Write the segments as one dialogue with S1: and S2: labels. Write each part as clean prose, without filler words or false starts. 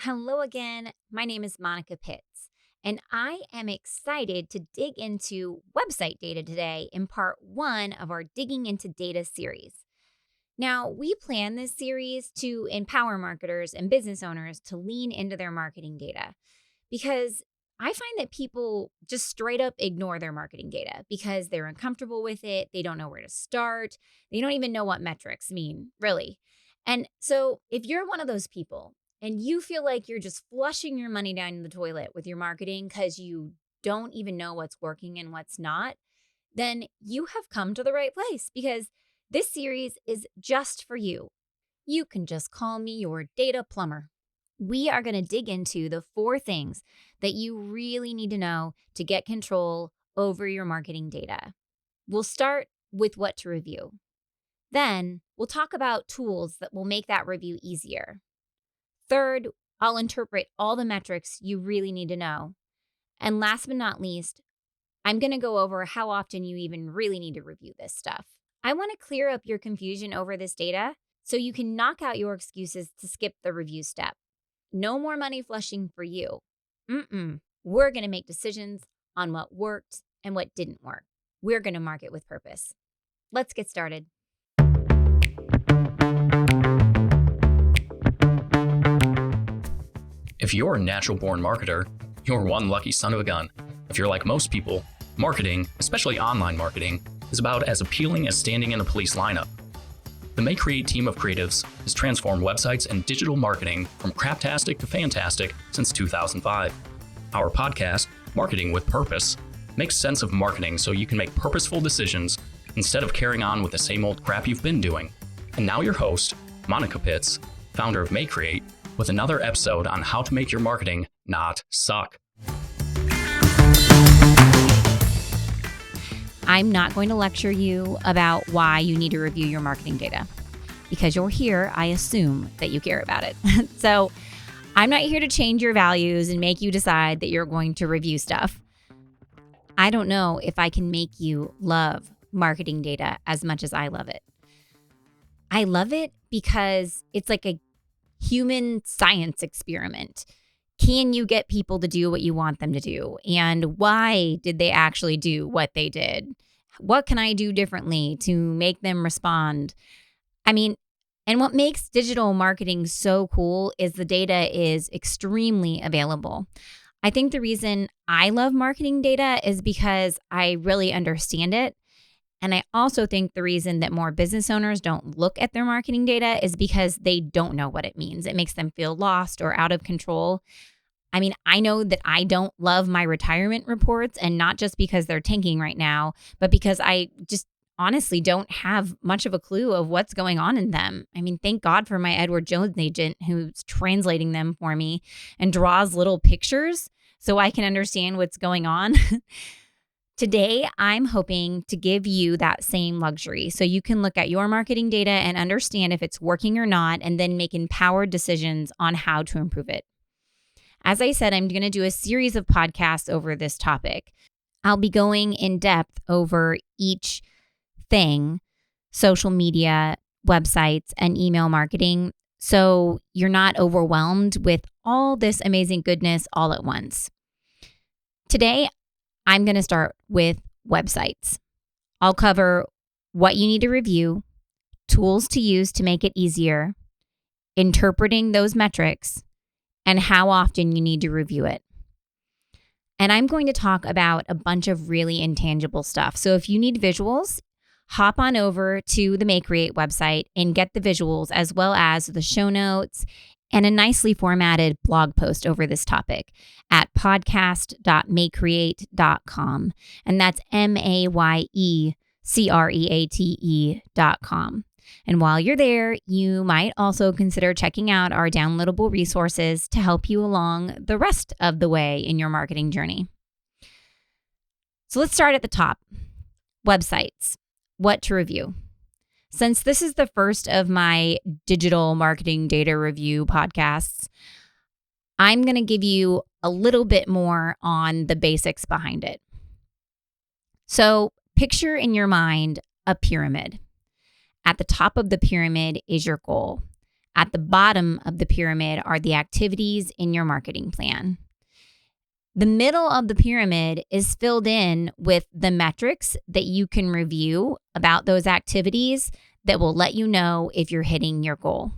S1: Hello again. My name is Monica Pitts, and I am excited to dig into website data today in part one of our Digging into Data series. Now, we plan this series to empower marketers and business owners to lean into their marketing data because I find that people just straight up ignore their marketing data because they're uncomfortable with it. They don't know where to start. They don't even know what metrics mean, really. And so, if you're one of those people and you feel like you're just flushing your money down the toilet with your marketing because you don't even know what's working and what's not, then you have come to the right place because this series is just for you. You can just call me your data plumber. We are going to dig into the 4 things that you really need to know to get control over your marketing data. We'll start with what to review. Then we'll talk about tools that will make that review easier. Third, I'll interpret all the metrics you really need to know. And last but not least, I'm going to go over how often you even really need to review this stuff. I want to clear up your confusion over this data so you can knock out your excuses to skip the review step. No more money flushing for you. We're going to make decisions on what worked and what didn't work. We're going to market with purpose. Let's get started.
S2: If you're a natural-born marketer, you're one lucky son of a gun. If you're like most people, marketing, especially online marketing, is about as appealing as standing in a police lineup. The May Create team of creatives has transformed websites and digital marketing from craptastic to fantastic since 2005. Our podcast, Marketing with Purpose, makes sense of marketing so you can make purposeful decisions instead of carrying on with the same old crap you've been doing. And now your host, Monica Pitts, founder of May Create, with another episode on how to make your marketing not suck.
S1: I'm not going to lecture you about why you need to review your marketing data. Because you're here, I assume that you care about it. So I'm not here to change your values and make you decide that you're going to review stuff. I don't know if I can make you love marketing data as much as I love it. I love it because it's like a human science experiment. Can you get people to do what you want them to do? And why did they actually do what they did? What can I do differently to make them respond? And what makes digital marketing so cool is the data is extremely available. I think the reason I love marketing data is because I really understand it. And I also think the reason that more business owners don't look at their marketing data is because they don't know what it means. It makes them feel lost or out of control. I know that I don't love my retirement reports, and not just because they're tanking right now, but because I just honestly don't have much of a clue of what's going on in them. Thank God for my Edward Jones agent who's translating them for me and draws little pictures so I can understand what's going on. Today, I'm hoping to give you that same luxury so you can look at your marketing data and understand if it's working or not, and then make empowered decisions on how to improve it. As I said, I'm going to do a series of podcasts over this topic. I'll be going in depth over each thing, social media, websites, and email marketing, so you're not overwhelmed with all this amazing goodness all at once. Today, I'm going to start with websites. I'll cover what you need to review, tools to use to make it easier, interpreting those metrics, and how often you need to review it. And I'm going to talk about a bunch of really intangible stuff. So if you need visuals, hop on over to the May Create website and get the visuals as well as the show notes and a nicely formatted blog post over this topic at podcast.maycreate.com. And that's MAYECREATE.com. And while you're there, you might also consider checking out our downloadable resources to help you along the rest of the way in your marketing journey. So let's start at the top. Websites. What to review. Since this is the first of my digital marketing data review podcasts, I'm going to give you a little bit more on the basics behind it. So picture in your mind a pyramid. At the top of the pyramid is your goal. At the bottom of the pyramid are the activities in your marketing plan. The middle of the pyramid is filled in with the metrics that you can review about those activities that will let you know if you're hitting your goal.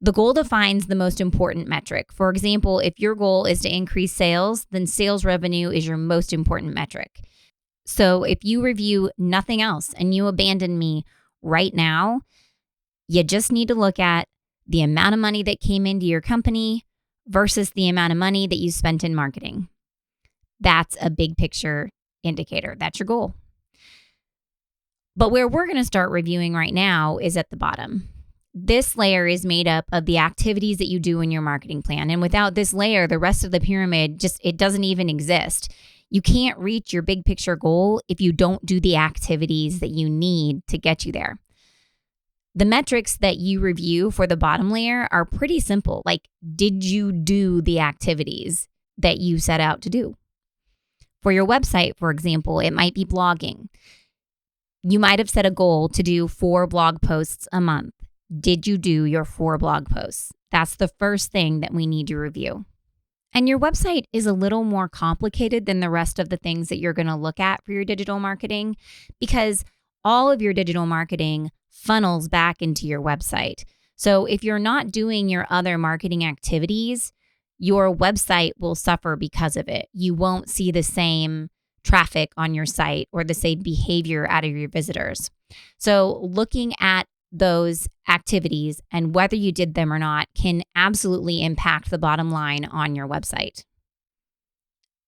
S1: The goal defines the most important metric. For example, if your goal is to increase sales, then sales revenue is your most important metric. So if you review nothing else and you abandon me right now, you just need to look at the amount of money that came into your company versus the amount of money that you spent in marketing. That's a big picture indicator. That's your goal. But where we're going to start reviewing right now is at the bottom. This layer is made up of the activities that you do in your marketing plan. And without this layer, the rest of the pyramid it doesn't even exist. You can't reach your big picture goal if you don't do the activities that you need to get you there. The metrics that you review for the bottom layer are pretty simple. Like, did you do the activities that you set out to do? For your website, for example, it might be blogging. You might have set a goal to do 4 blog posts a month. Did you do your 4 blog posts? That's the first thing that we need to review. And your website is a little more complicated than the rest of the things that you're going to look at for your digital marketing, because all of your digital marketing funnels back into your website. So if you're not doing your other marketing activities, your website will suffer because of it. You won't see the same traffic on your site or the same behavior out of your visitors. So looking at those activities and whether you did them or not can absolutely impact the bottom line on your website.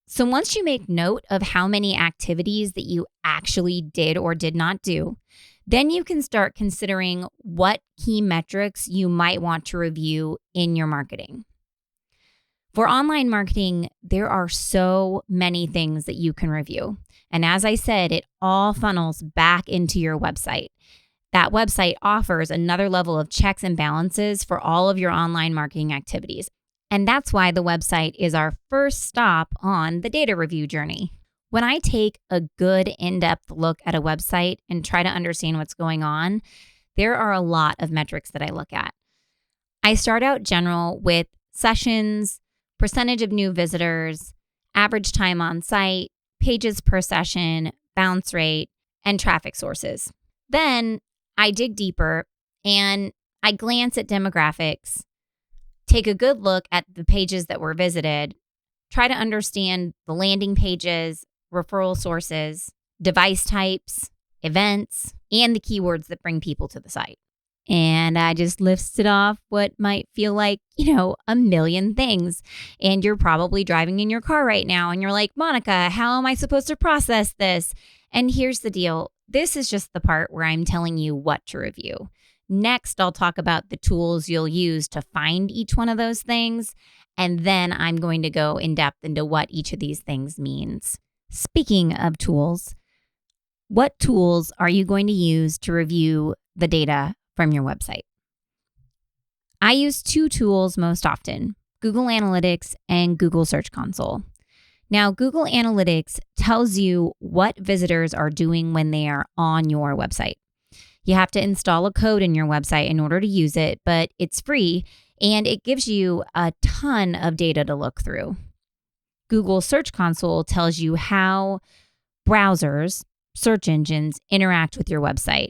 S1: So once you make note of how many activities that you actually did or did not do, then you can start considering what key metrics you might want to review in your marketing. For online marketing, there are so many things that you can review. And as I said, it all funnels back into your website. That website offers another level of checks and balances for all of your online marketing activities. And that's why the website is our first stop on the data review journey. When I take a good in-depth look at a website and try to understand what's going on, there are a lot of metrics that I look at. I start out general with sessions, percentage of new visitors, average time on site, pages per session, bounce rate, and traffic sources. Then I dig deeper and I glance at demographics, take a good look at the pages that were visited, try to understand the landing pages, referral sources, device types, events, and the keywords that bring people to the site. And I just listed off what might feel like, a million things. And you're probably driving in your car right now and you're like, Monica, how am I supposed to process this? And here's the deal. This is just the part where I'm telling you what to review. Next, I'll talk about the tools you'll use to find each one of those things. And then I'm going to go in depth into what each of these things means. Speaking of tools, what tools are you going to use to review the data from your website? I use 2 tools most often, Google Analytics and Google Search Console. Now, Google Analytics tells you what visitors are doing when they are on your website. You have to install a code in your website in order to use it, but it's free and it gives you a ton of data to look through. Google Search Console tells you how browsers, search engines, interact with your website.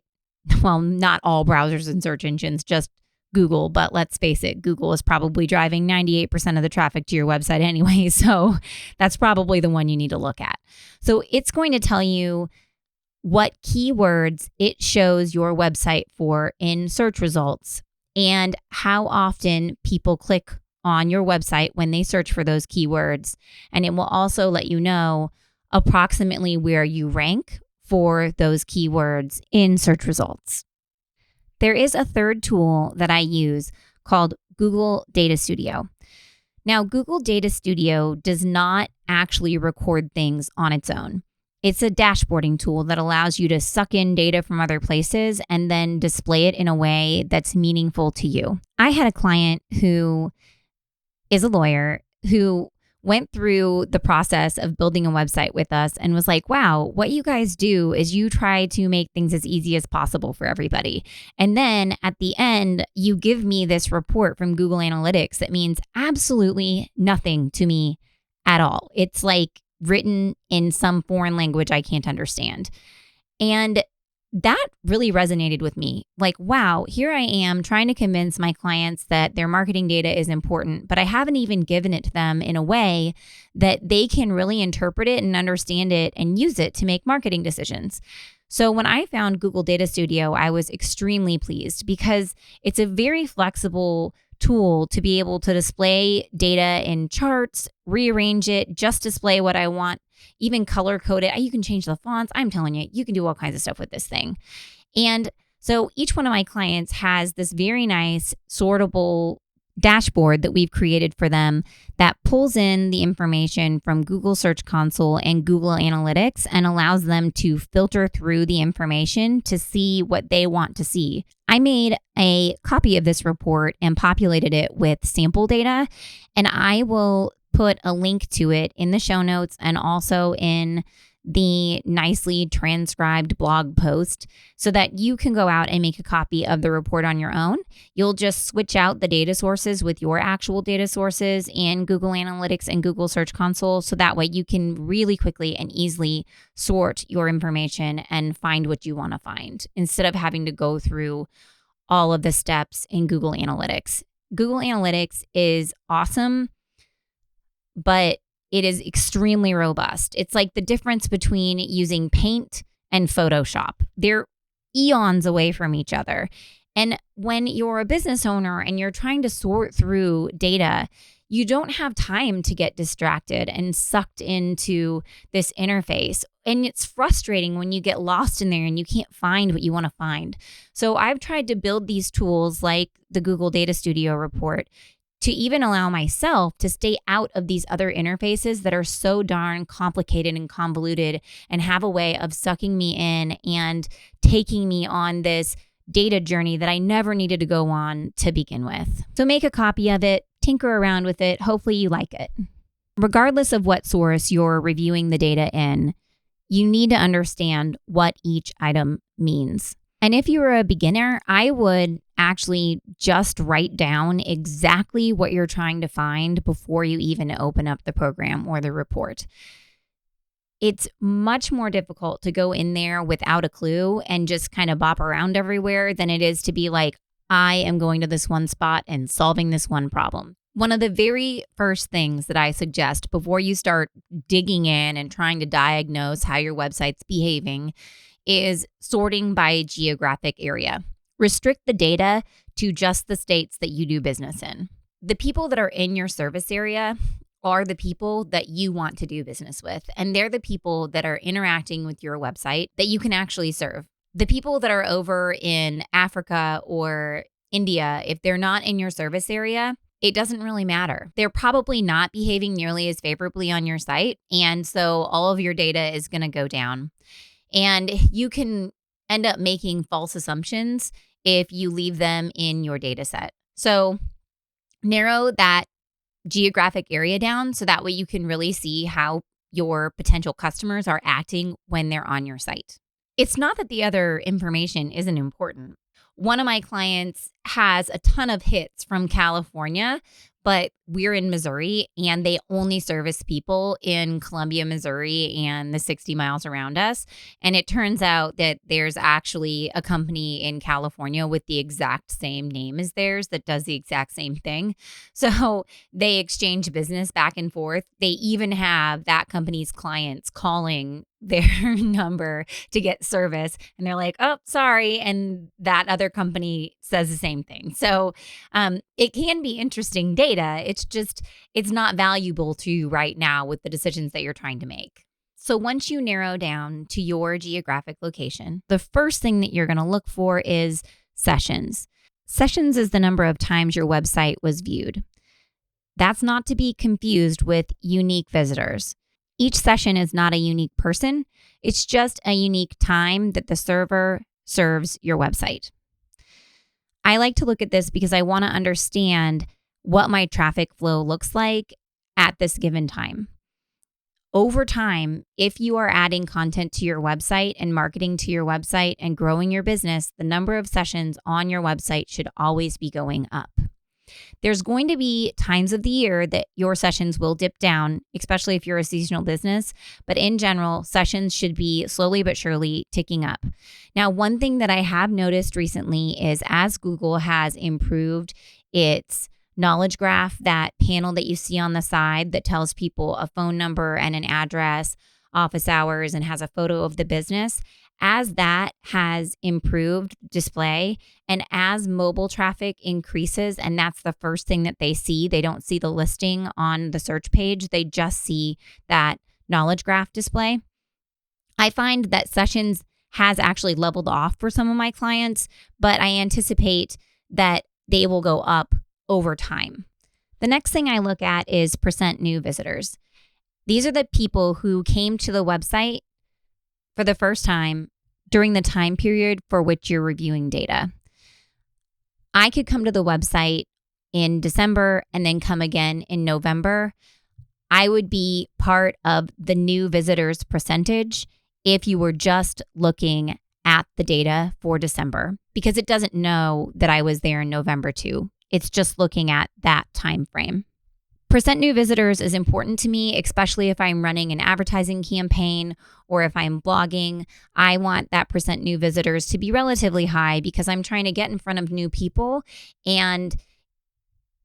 S1: Well, not all browsers and search engines, just Google, but let's face it, Google is probably driving 98% of the traffic to your website anyway, so that's probably the one you need to look at. So it's going to tell you what keywords it shows your website for in search results and how often people click on your website when they search for those keywords. And it will also let you know approximately where you rank for those keywords in search results. There is a third tool that I use called Google Data Studio. Now, Google Data Studio does not actually record things on its own. It's a dashboarding tool that allows you to suck in data from other places and then display it in a way that's meaningful to you. I had a client who is a lawyer who went through the process of building a website with us and was like, wow, what you guys do is you try to make things as easy as possible for everybody. And then at the end, you give me this report from Google Analytics that means absolutely nothing to me at all. It's like written in some foreign language I can't understand. And that really resonated with me. Like, wow, here I am trying to convince my clients that their marketing data is important, but I haven't even given it to them in a way that they can really interpret it and understand it and use it to make marketing decisions. So when I found Google Data Studio, I was extremely pleased because it's a very flexible tool to be able to display data in charts, rearrange it, just display what I want, even color code it. You can change the fonts. I'm telling you, you can do all kinds of stuff with this thing. And so each one of my clients has this very nice sortable dashboard that we've created for them that pulls in the information from Google Search Console and Google Analytics and allows them to filter through the information to see what they want to see. I made a copy of this report and populated it with sample data, and I will put a link to it in the show notes and also in the nicely transcribed blog post so that you can go out and make a copy of the report on your own. You'll just switch out the data sources with your actual data sources in Google Analytics and Google Search Console. So that way you can really quickly and easily sort your information and find what you want to find instead of having to go through all of the steps in Google Analytics. Google Analytics is awesome, but it is extremely robust. It's like the difference between using Paint and Photoshop. They're eons away from each other. And when you're a business owner and you're trying to sort through data, you don't have time to get distracted and sucked into this interface. And it's frustrating when you get lost in there and you can't find what you want to find. So I've tried to build these tools like the Google Data Studio report to even allow myself to stay out of these other interfaces that are so darn complicated and convoluted and have a way of sucking me in and taking me on this data journey that I never needed to go on to begin with. So make a copy of it, tinker around with it. Hopefully you like it. Regardless of what source you're reviewing the data in, you need to understand what each item means. And if you're a beginner, I would actually just write down exactly what you're trying to find before you even open up the program or the report. It's much more difficult to go in there without a clue and just kind of bop around everywhere than it is to be like, I am going to this one spot and solving this one problem. One of the very first things that I suggest before you start digging in and trying to diagnose how your website's behaving is sorting by geographic area. Restrict the data to just the states that you do business in. The people that are in your service area are the people that you want to do business with, and they're the people that are interacting with your website that you can actually serve. The people that are over in Africa or India, if they're not in your service area, it doesn't really matter. They're probably not behaving nearly as favorably on your site, and so all of your data is going to go down. And you can end up making false assumptions if you leave them in your data set. So narrow that geographic area down so that way you can really see how your potential customers are acting when they're on your site. It's not that the other information isn't important. One of my clients has a ton of hits from California, but we're in Missouri and they only service people in Columbia, Missouri and the 60 miles around us. And it turns out that there's actually a company in California with the exact same name as theirs that does the exact same thing. So they exchange business back and forth. They even have that company's clients calling their number to get service. And they're like, oh, sorry. And that other company says the same thing. So it can be interesting data. It's not valuable to you right now with the decisions that you're trying to make. So once you narrow down to your geographic location, the first thing that you're going to look for is sessions. Sessions is the number of times your website was viewed. That's not to be confused with unique visitors. Each session is not a unique person. It's just a unique time that the server serves your website. I like to look at this because I want to understand what my traffic flow looks like at this given time. Over time, if you are adding content to your website and marketing to your website and growing your business, the number of sessions on your website should always be going up. There's going to be times of the year that your sessions will dip down, especially if you're a seasonal business. But in general, sessions should be slowly but surely ticking up. Now, one thing that I have noticed recently is as Google has improved its knowledge graph, that panel that you see on the side that tells people a phone number and an address, office hours, and has a photo of the business, as that has improved display and as mobile traffic increases, and that's the first thing that they see, they don't see the listing on the search page, they just see that knowledge graph display. I find that sessions has actually leveled off for some of my clients, but I anticipate that they will go up over time. The next thing I look at is percent new visitors. These are the people who came to the website for the first time during the time period for which you're reviewing data. I could come to the website in December and then come again in November. I would be part of the new visitors percentage if you were just looking at the data for December, because it doesn't know that I was there in November too. It's just looking at that time frame. Percent new visitors is important to me, especially if I'm running an advertising campaign or if I'm blogging. I want that percent new visitors to be relatively high because I'm trying to get in front of new people. And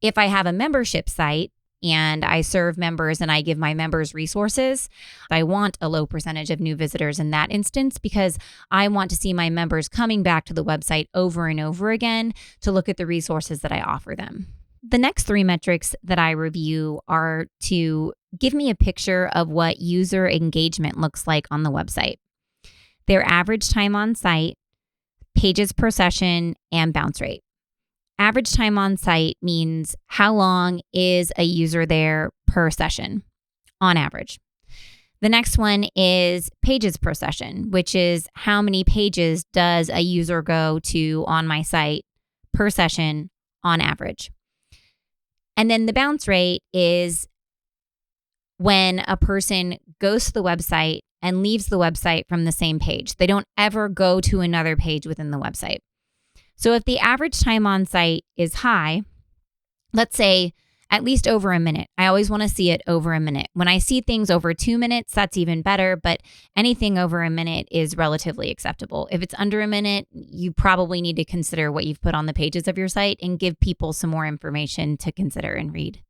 S1: if I have a membership site and I serve members and I give my members resources, I want a low percentage of new visitors in that instance because I want to see my members coming back to the website over and over again to look at the resources that I offer them. The next three metrics that I review are to give me a picture of what user engagement looks like on the website, their average time on site, pages per session, and bounce rate. Average time on site means how long is a user there per session on average. The next one is pages per session, which is how many pages does a user go to on my site per session on average. And then the bounce rate is when a person goes to the website and leaves the website from the same page. They don't ever go to another page within the website. So if the average time on site is high, let's say at least over a minute. I always want to see it over a minute. When I see things over 2 minutes, that's even better, but anything over a minute is relatively acceptable. If it's under a minute, you probably need to consider what you've put on the pages of your site and give people some more information to consider and read.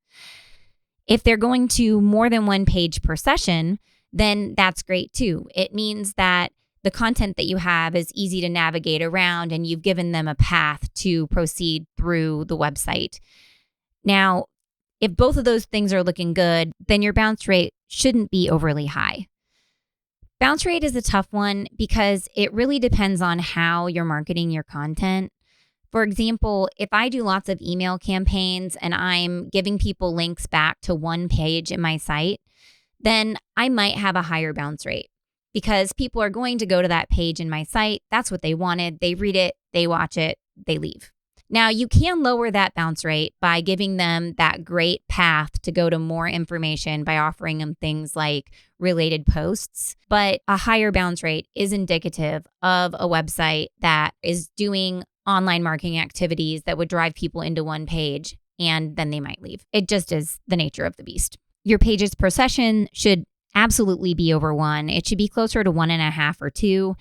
S1: If they're going to more than one page per session, then that's great too. It means that the content that you have is easy to navigate around and you've given them a path to proceed through the website. Now, if both of those things are looking good, then your bounce rate shouldn't be overly high. Bounce rate is a tough one because it really depends on how you're marketing your content. For example, if I do lots of email campaigns and I'm giving people links back to one page in my site, then I might have a higher bounce rate because people are going to go to that page in my site. That's what they wanted. They read it, they watch it, they leave. Now, you can lower that bounce rate by giving them that great path to go to more information by offering them things like related posts. But a higher bounce rate is indicative of a website that is doing online marketing activities that would drive people into one page and then they might leave. It just is the nature of the beast. Your pages per session should absolutely be over 1. It should be closer to 1.5 or 2.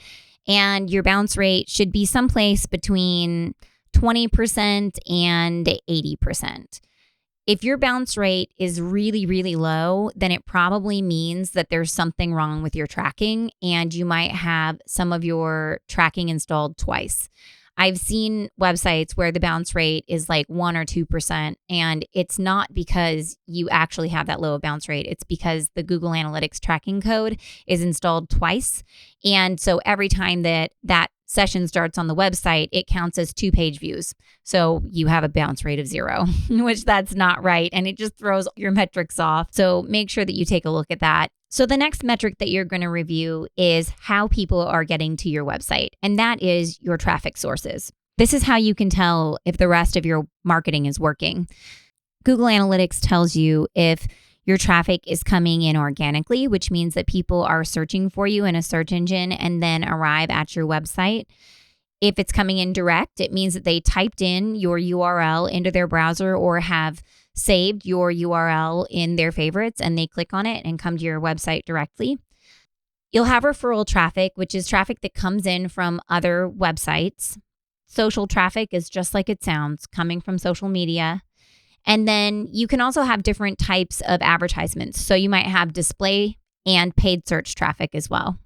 S1: And your bounce rate should be someplace between 20% and 80%. If your bounce rate is really, really low, then it probably means that there's something wrong with your tracking and you might have some of your tracking installed twice. I've seen websites where the bounce rate is like 1 or 2%, and it's not because you actually have that low of bounce rate. It's because the Google Analytics tracking code is installed twice. And so every time that session starts on the website, it counts as 2 page views. So you have a bounce rate of 0, which that's not right. And it just throws your metrics off. So make sure that you take a look at that. So the next metric that you're going to review is how people are getting to your website, and that is your traffic sources. This is how you can tell if the rest of your marketing is working. Google Analytics tells you if Your traffic is coming in organically, which means that people are searching for you in a search engine and then arrive at your website. If it's coming in direct, it means that they typed in your URL into their browser or have saved your URL in their favorites and they click on it and come to your website directly. You'll have referral traffic, which is traffic that comes in from other websites. Social traffic is just like it sounds, coming from social media. And then you can also have different types of advertisements. So you might have display and paid search traffic as well.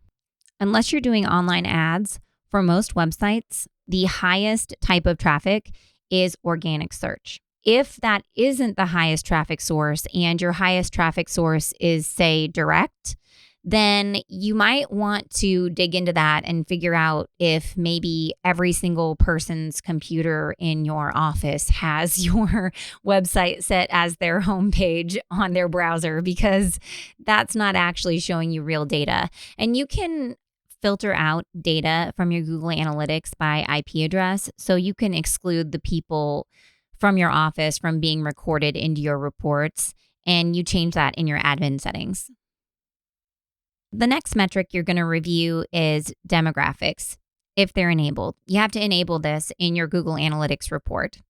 S1: Unless you're doing online ads, for most websites, the highest type of traffic is organic search. If that isn't the highest traffic source and your highest traffic source is, say, direct, then you might want to dig into that and figure out if maybe every single person's computer in your office has your website set as their homepage on their browser, because that's not actually showing you real data. And you can filter out data from your Google Analytics by IP address, so you can exclude the people from your office from being recorded into your reports, and you change that in your admin settings. The next metric you're going to review is demographics, if they're enabled. You have to enable this in your Google Analytics report.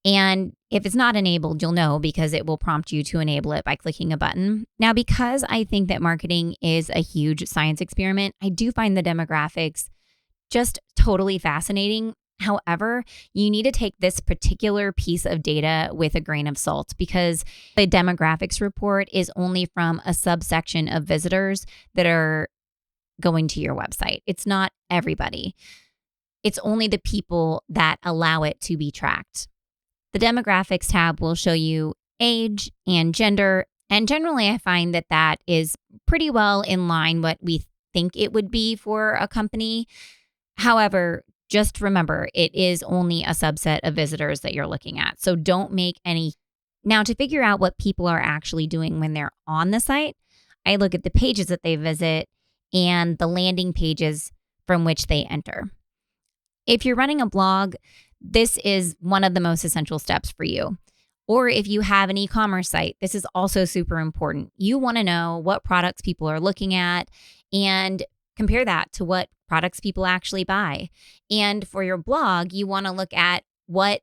S1: And if it's not enabled, you'll know because it will prompt you to enable it by clicking a button. Now, because I think that marketing is a huge science experiment, I do find the demographics just totally fascinating. However, you need to take this particular piece of data with a grain of salt, because the demographics report is only from a subsection of visitors that are going to your website. It's not everybody. It's only the people that allow it to be tracked. The demographics tab will show you age and gender. And generally, I find that that is pretty well in line what we think it would be for a company. However, just remember, it is only a subset of visitors that you're looking at. So don't make any. Now, to figure out what people are actually doing when they're on the site, I look at the pages that they visit and the landing pages from which they enter. If you're running a blog, this is one of the most essential steps for you. Or if you have an e-commerce site, this is also super important. You want to know what products people are looking at and compare that to what products people actually buy. And for your blog, you want to look at what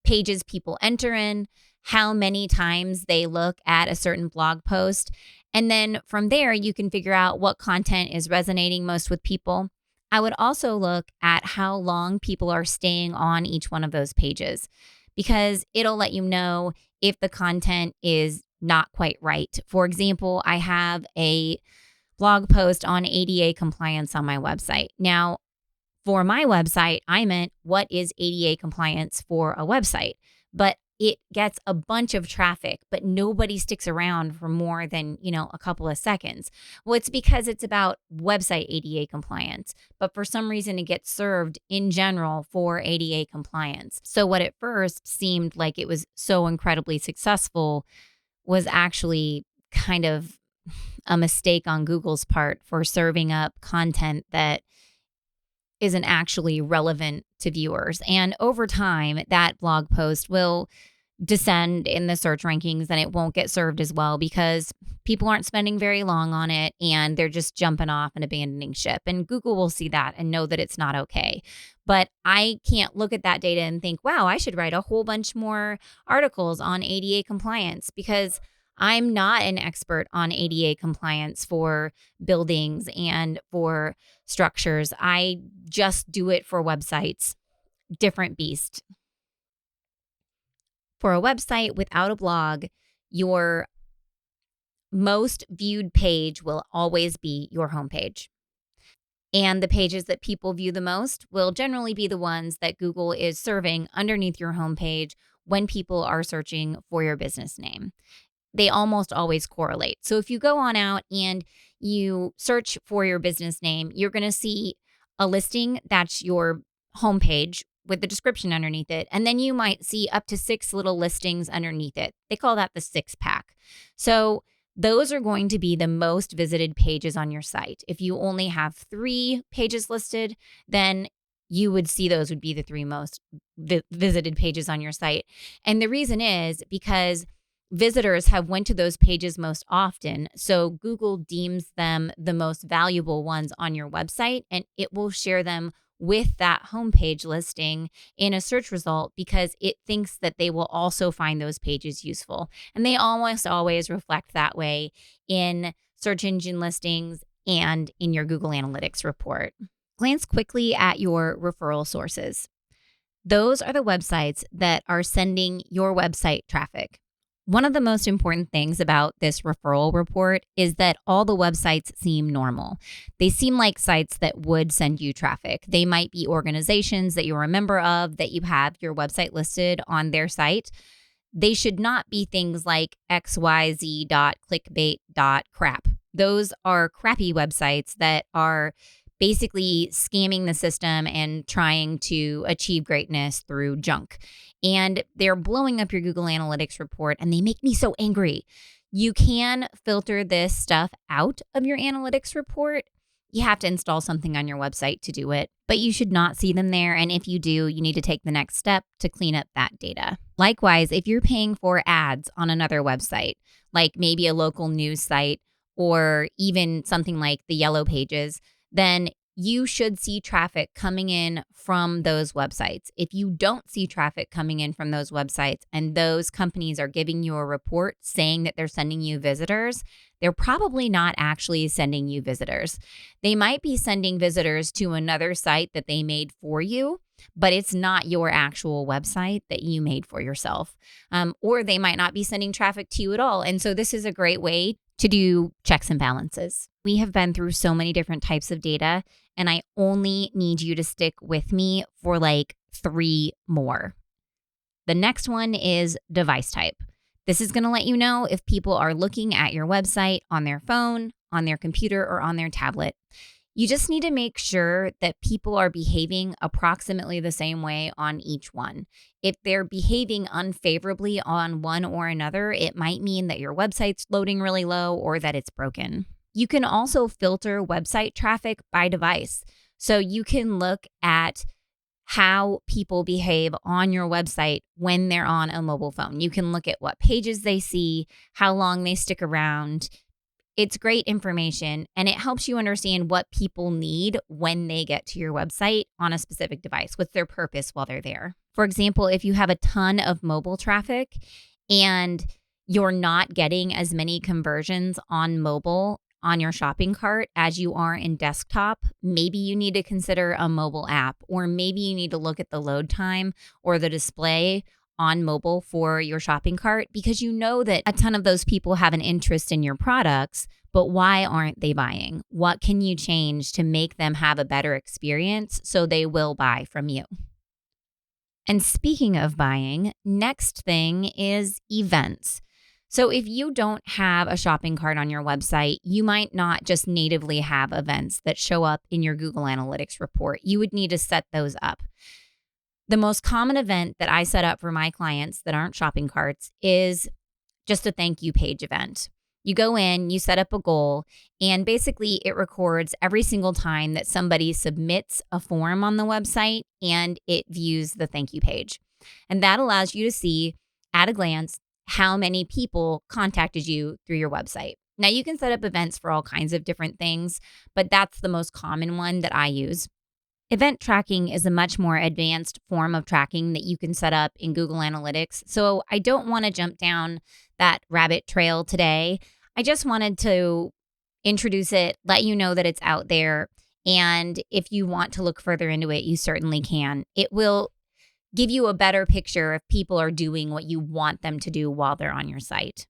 S1: pages people enter in, how many times they look at a certain blog post. And then from there, you can figure out what content is resonating most with people. I would also look at how long people are staying on each one of those pages, because it'll let you know if the content is not quite right. For example, I have a blog post on ADA compliance on my website. Now, for my website, I meant what is ADA compliance for a website, but it gets a bunch of traffic, but nobody sticks around for more than, a couple of seconds. Well, it's because it's about website ADA compliance, but for some reason it gets served in general for ADA compliance. So what at first seemed like it was so incredibly successful was actually kind of a mistake on Google's part for serving up content that isn't actually relevant to viewers. And over time, that blog post will descend in the search rankings and it won't get served as well because people aren't spending very long on it and they're just jumping off and abandoning ship. And Google will see that and know that it's not okay. But I can't look at that data and think, wow, I should write a whole bunch more articles on ADA compliance, because I'm not an expert on ADA compliance for buildings and for structures. I just do it for websites. Different beast. For a website without a blog, your most viewed page will always be your homepage. And the pages that people view the most will generally be the ones that Google is serving underneath your homepage when people are searching for your business name. They almost always correlate. So if you go on out and you search for your business name, you're going to see a listing that's your homepage with the description underneath it. And then you might see up to 6 little listings underneath it. They call that the 6-pack. So those are going to be the most visited pages on your site. If you only have 3 pages listed, then you would see those would be the 3 most visited pages on your site. And the reason is because visitors have went to those pages most often. So Google deems them the most valuable ones on your website, and it will share them with that homepage listing in a search result because it thinks that they will also find those pages useful. And they almost always reflect that way in search engine listings and in your Google Analytics report. Glance quickly at your referral sources. Those are the websites that are sending your website traffic. One of the most important things about this referral report is that all the websites seem normal. They seem like sites that would send you traffic. They might be organizations that you're a member of, that you have your website listed on their site. They should not be things like xyz.clickbait.crap. Those are crappy websites that are basically scamming the system and trying to achieve greatness through junk. And they're blowing up your Google Analytics report, and they make me so angry. You can filter this stuff out of your analytics report. You have to install something on your website to do it, but you should not see them there. And if you do, you need to take the next step to clean up that data. Likewise, if you're paying for ads on another website, like maybe a local news site or even something like the Yellow Pages, then you should see traffic coming in from those websites. If you don't see traffic coming in from those websites and those companies are giving you a report saying that they're sending you visitors, they're probably not actually sending you visitors. They might be sending visitors to another site that they made for you, but it's not your actual website that you made for yourself. Or they might not be sending traffic to you at all. And so this is a great way to do checks and balances. We have been through so many different types of data, and I only need you to stick with me for like 3 more. The next one is device type. This is going to let you know if people are looking at your website on their phone, on their computer, or on their tablet. You just need to make sure that people are behaving approximately the same way on each one. If they're behaving unfavorably on one or another, it might mean that your website's loading really low or that it's broken. You can also filter website traffic by device. So you can look at how people behave on your website when they're on a mobile phone. You can look at what pages they see, how long they stick around. It's great information, and it helps you understand what people need when they get to your website on a specific device. What's their purpose while they're there? For example, if you have a ton of mobile traffic and you're not getting as many conversions on mobile on your shopping cart as you are in desktop, maybe you need to consider a mobile app, or maybe you need to look at the load time or the display on mobile for your shopping cart, because you know that a ton of those people have an interest in your products, but why aren't they buying? What can you change to make them have a better experience so they will buy from you? And speaking of buying, next thing is events. So if you don't have a shopping cart on your website, you might not just natively have events that show up in your Google Analytics report. You would need to set those up. The most common event that I set up for my clients that aren't shopping carts is just a thank you page event. You go in, you set up a goal, and basically it records every single time that somebody submits a form on the website and it views the thank you page. And that allows you to see at a glance how many people contacted you through your website. Now, you can set up events for all kinds of different things, but that's the most common one that I use. Event tracking is a much more advanced form of tracking that you can set up in Google Analytics. So I don't want to jump down that rabbit trail today. I just wanted to introduce it, let you know that it's out there. And if you want to look further into it, you certainly can. It will give you a better picture if people are doing what you want them to do while they're on your site.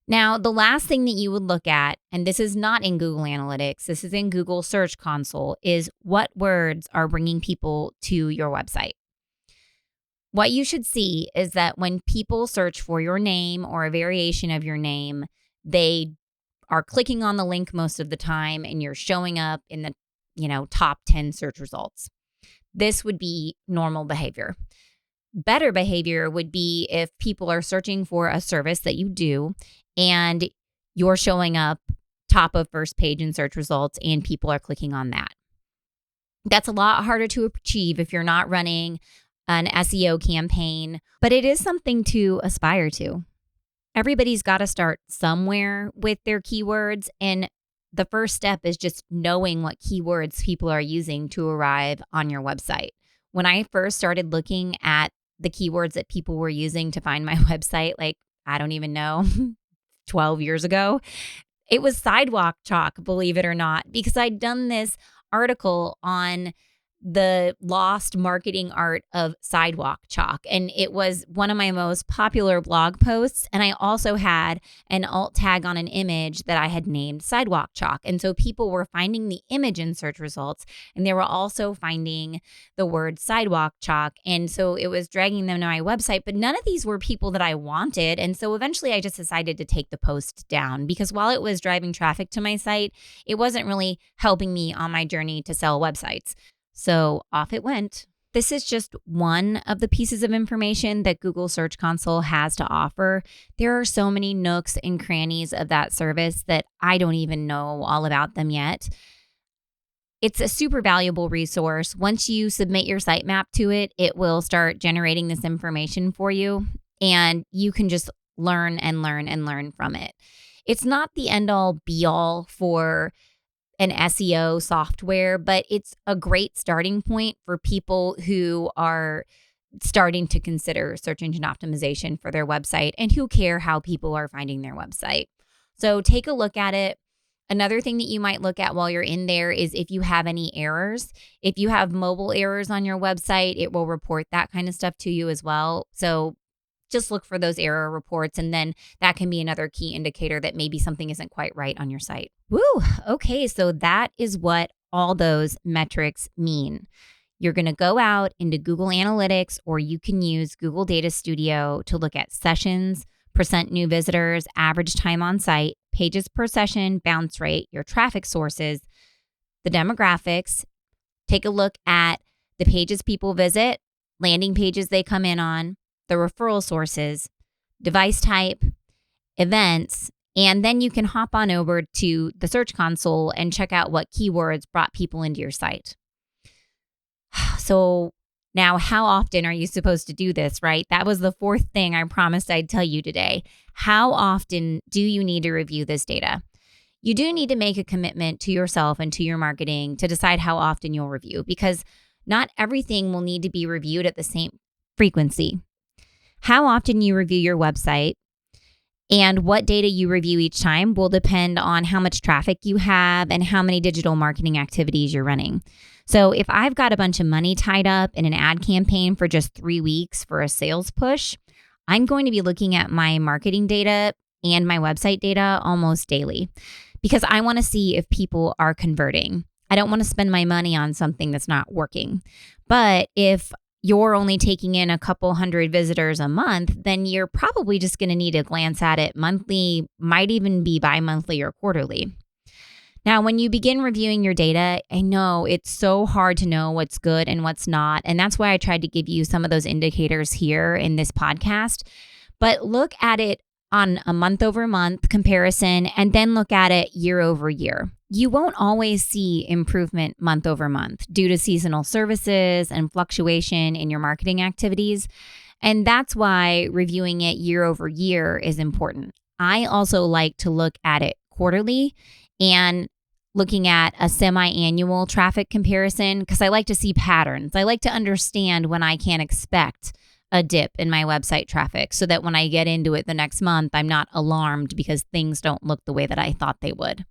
S1: Now, the last thing that you would look at, and this is not in Google Analytics, this is in Google Search Console, is what words are bringing people to your website. What you should see is that when people search for your name or a variation of your name, they are clicking on the link most of the time and you're showing up in the, top 10 search results. This would be normal behavior. Better behavior would be if people are searching for a service that you do and you're showing up top of first page in search results and people are clicking on that. That's a lot harder to achieve if you're not running an SEO campaign, but it is something to aspire to. Everybody's got to start somewhere with their keywords. And the first step is just knowing what keywords people are using to arrive on your website. When I first started looking at the keywords that people were using to find my website, like, I don't even know, 12 years ago, it was sidewalk chalk, believe it or not, because I'd done this article on the lost marketing art of sidewalk chalk. And it was one of my most popular blog posts. And I also had an alt tag on an image that I had named sidewalk chalk. And so people were finding the image in search results, and they were also finding the word sidewalk chalk. And so it was dragging them to my website, but none of these were people that I wanted. And so eventually I just decided to take the post down, because while it was driving traffic to my site, it wasn't really helping me on my journey to sell websites. So off it went. This is just one of the pieces of information that Google Search Console has to offer. There are so many nooks and crannies of that service that I don't even know all about them yet. It's a super valuable resource. Once you submit your sitemap to it, it will start generating this information for you, and you can just learn and learn and learn from it. It's not the end all be all for an SEO software, but it's a great starting point for people who are starting to consider search engine optimization for their website and who care how people are finding their website. So take a look at it. Another thing that you might look at while you're in there is if you have any errors. If you have mobile errors on your website, it will report that kind of stuff to you as well. So just look for those error reports, and then that can be another key indicator that maybe something isn't quite right on your site. Woo! Okay, so that is what all those metrics mean. You're going to go out into Google Analytics, or you can use Google Data Studio to look at sessions, percent new visitors, average time on site, pages per session, bounce rate, your traffic sources, the demographics. Take a look at the pages people visit, landing pages they come in on, the referral sources, device type, events, and then you can hop on over to the Search Console and check out what keywords brought people into your site. So now, how often are you supposed to do this, right? That was the fourth thing I promised I'd tell you today. How often do you need to review this data? You do need to make a commitment to yourself and to your marketing to decide how often you'll review, because not everything will need to be reviewed at the same frequency. How often you review your website and what data you review each time will depend on how much traffic you have and how many digital marketing activities you're running. So if I've got a bunch of money tied up in an ad campaign for just 3 weeks for a sales push, I'm going to be looking at my marketing data and my website data almost daily, because I want to see if people are converting. I don't want to spend my money on something that's not working. But if you're only taking in a couple hundred visitors a month, then you're probably just going to need to glance at it monthly, might even be bi-monthly or quarterly. Now, when you begin reviewing your data, I know it's so hard to know what's good and what's not. And that's why I tried to give you some of those indicators here in this podcast. But look at it on a month over month comparison, and then look at it year over year. You won't always see improvement month over month due to seasonal services and fluctuation in your marketing activities. And that's why reviewing it year over year is important. I also like to look at it quarterly and looking at a semi-annual traffic comparison, because I like to see patterns. I like to understand when I can expect a dip in my website traffic, so that when I get into it the next month, I'm not alarmed because things don't look the way that I thought they would.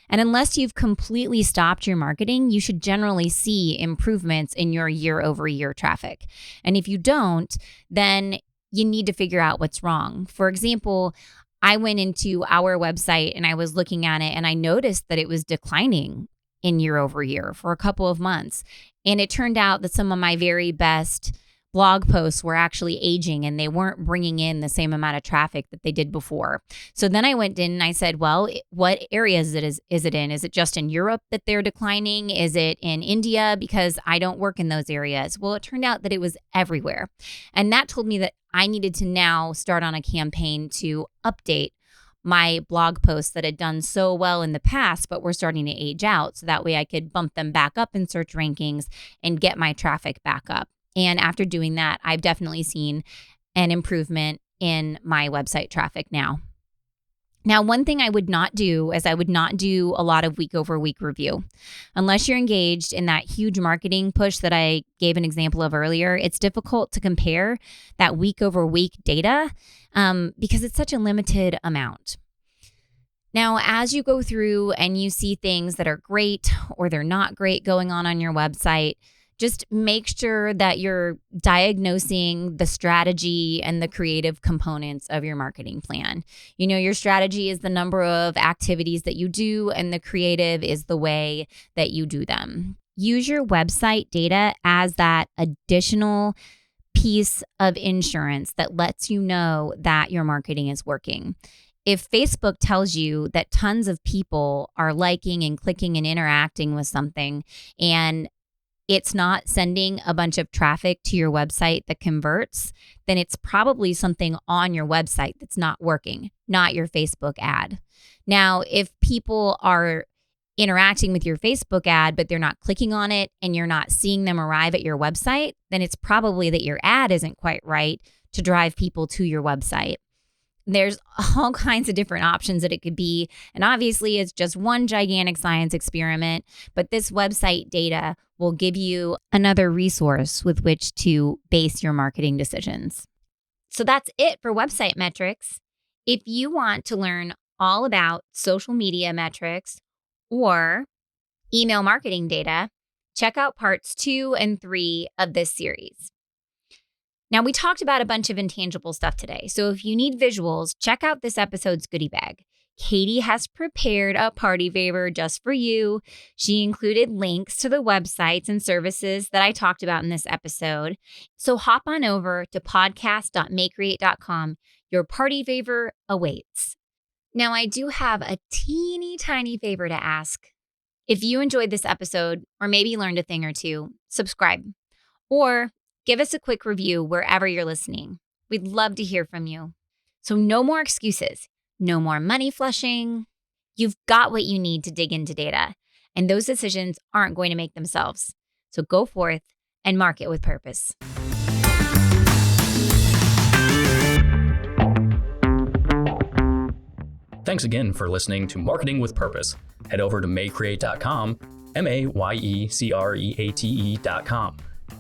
S1: And unless you've completely stopped your marketing, you should generally see improvements in your year over year traffic. And if you don't, then you need to figure out what's wrong. For example, I went into our website and I was looking at it and I noticed that it was declining in year over year for a couple of months. And it turned out that some of my very best blog posts were actually aging and they weren't bringing in the same amount of traffic that they did before. So then I went in and I said, well, what areas is it in? Is it just in Europe that they're declining? Is it in India? Because I don't work in those areas. Well, it turned out that it was everywhere. And that told me that I needed to now start on a campaign to update my blog posts that had done so well in the past, but were starting to age out. So that way I could bump them back up in search rankings and get my traffic back up. And after doing that, I've definitely seen an improvement in my website traffic now. Now, one thing I would not do is I would not do a lot of week over week review. Unless you're engaged in that huge marketing push that I gave an example of earlier, it's difficult to compare that week over week data because it's such a limited amount. Now, as you go through and you see things that are great or they're not great going on your website, just make sure that you're diagnosing the strategy and the creative components of your marketing plan. You know, your strategy is the number of activities that you do, and the creative is the way that you do them. Use your website data as that additional piece of insurance that lets you know that your marketing is working. If Facebook tells you that tons of people are liking and clicking and interacting with something, and it's not sending a bunch of traffic to your website that converts, then it's probably something on your website that's not working, not your Facebook ad. Now, if people are interacting with your Facebook ad, but they're not clicking on it and you're not seeing them arrive at your website, then it's probably that your ad isn't quite right to drive people to your website. There's all kinds of different options that it could be. And obviously, it's just one gigantic science experiment. But this website data will give you another resource with which to base your marketing decisions. So that's it for website metrics. If you want to learn all about social media metrics or email marketing data, check out parts 2 and 3 of this series. Now, we talked about a bunch of intangible stuff today, so if you need visuals, check out this episode's goodie bag. Katie has prepared a party favor just for you. She included links to the websites and services that I talked about in this episode. So hop on over to podcast.makecreate.com. Your party favor awaits. Now, I do have a teeny tiny favor to ask. If you enjoyed this episode, or maybe learned a thing or two, subscribe. Or give us a quick review wherever you're listening. We'd love to hear from you. So no more excuses, no more money flushing. You've got what you need to dig into data, and those decisions aren't going to make themselves. So go forth and market with purpose.
S2: Thanks again for listening to Marketing with Purpose. Head over to mayecreate.com, MAYECREATE.com.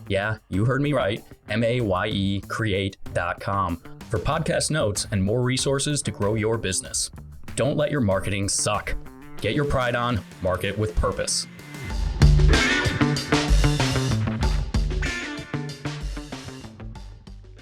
S2: Yeah, you heard me right, MAYECreate.com for podcast notes and more resources to grow your business. Don't let your marketing suck. Get your pride on, market with purpose.